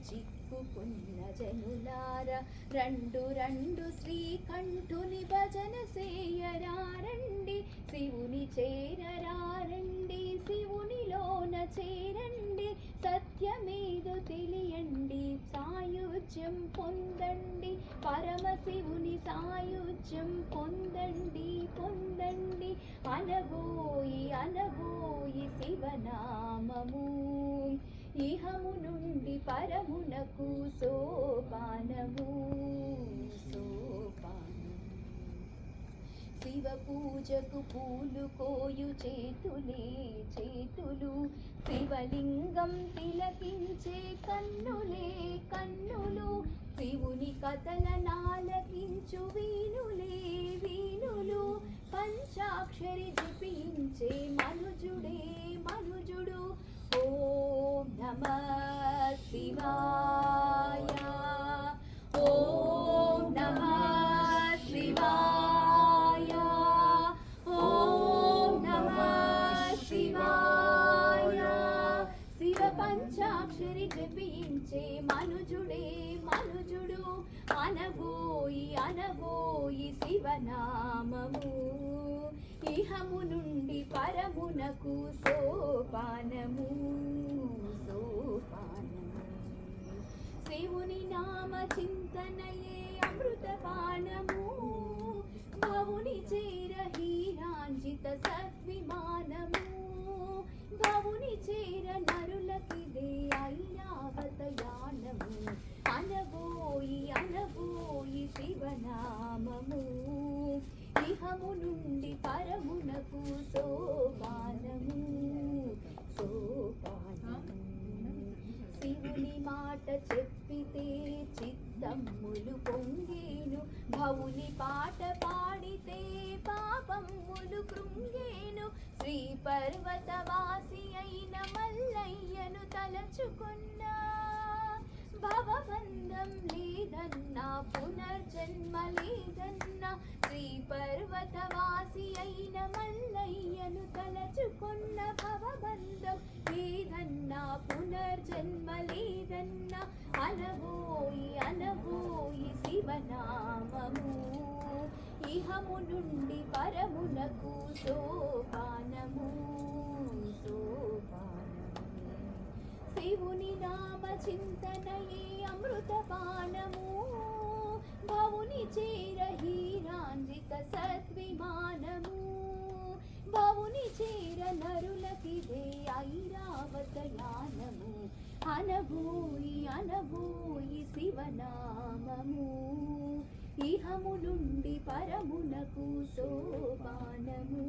చిక్కుకున్న జనులార రెండు రెండు శ్రీకంఠుని భజన సేయరారండి శివుని చేరరారండి శివునిలోన చేరండి సత్యమేదో తెలియండి సాయుజ్యం పొందండి పరమశివుని సాయుజ్యం పొందండి పొందండి అనబోయి అనబోయి శివనామము ఇహము నుండి పరమునకు సోపానము సోపానము శివ పూజకు పూలు కోయు చేతులే చేతులు శివలింగం తిలకించే కన్నులే కన్నులు శివుని కథల నాలకించు వీణులే వీణులు పంచాక్షరి జపించే మనుజుడే మనుజుడు ఓం నమః శివాయ ఓం నమః శివాయ ఓం నమః శివాయ శివ పంచాక్షరి జపించే మనుజుడే మనుజుడు అనబోయి అనబోయి శివనామము ఇహము నుండి పరమునకు సోపానము సోపానము శివుని నామ చింతనయే అమృతపానము భవుని చేర హీరాంజిత సద్విమానము భవుని చేర నరులకిదే ఐరావతయానము అనబోయి అనబోయి శివనామము ఇహము నుండి పరమునకు సోపానము సోపానము శివుని మాట చెప్పితే చిత్తమ్ములు పొంగేను భవుని పాట పాడితే పాపమ్ములు కృంగేను శ్రీ పర్వతవాసి అయిన మల్లయ్యను తలచుకున్నా భవబంధం లేదన్నా పునర్జన్మ లేదన్నా శ్రీ పర్వతవాసి అయిన మల్లయ్యను తలచుకున్న భవబంధం లేదన్నా పునర్జన్మ లేదన్నా అనబోయి అనబోయి శివనామము ఇహము నుండి పరమునకు సోపానము సోపానము శివుని నామ చింతనయే అమృతపానము భవుని చేర హీరాంజిత సద్విమానము భవుని చేర నరులకిదే ఐరావతయానము అనబోయి అనబోయి శివనామము ఇహము నుండి పరమునకు సోపానము